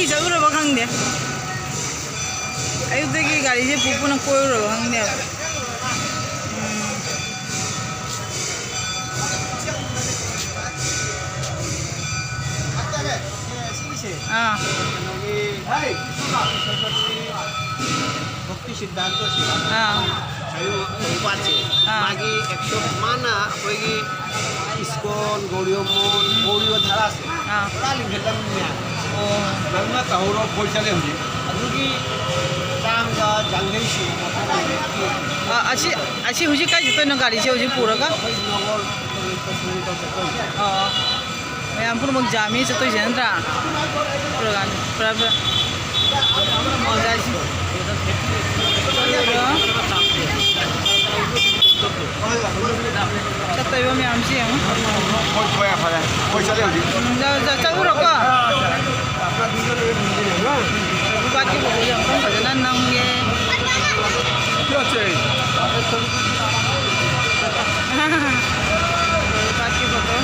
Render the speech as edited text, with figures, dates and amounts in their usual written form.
ꯑꯌꯨꯛꯇꯒꯤ ꯆꯠꯂꯨꯔꯕ ꯈꯪꯗꯦ ꯑꯌꯨꯛꯇꯒꯤ ꯒꯥꯔꯤꯁꯦ ꯄꯨꯅ ꯀꯣꯏꯔꯨꯔꯕ ꯈꯪꯗꯦꯕ भक्ति सिद्धांत से मागी माना इस्कॉन गौड़ियोमन गौड़ियो धारा से नंगा तहरो पोइचले हुई अदुगी चांगा जंगेशी अच्छी हुजी का जितो गाड़ी से हुजी पूरा का मैं पुनः मग जामी से तो जेंद्रा पूरा पूरा चतइबा मैम से चलूरको बाकी फजना नंगे बाकी फोटो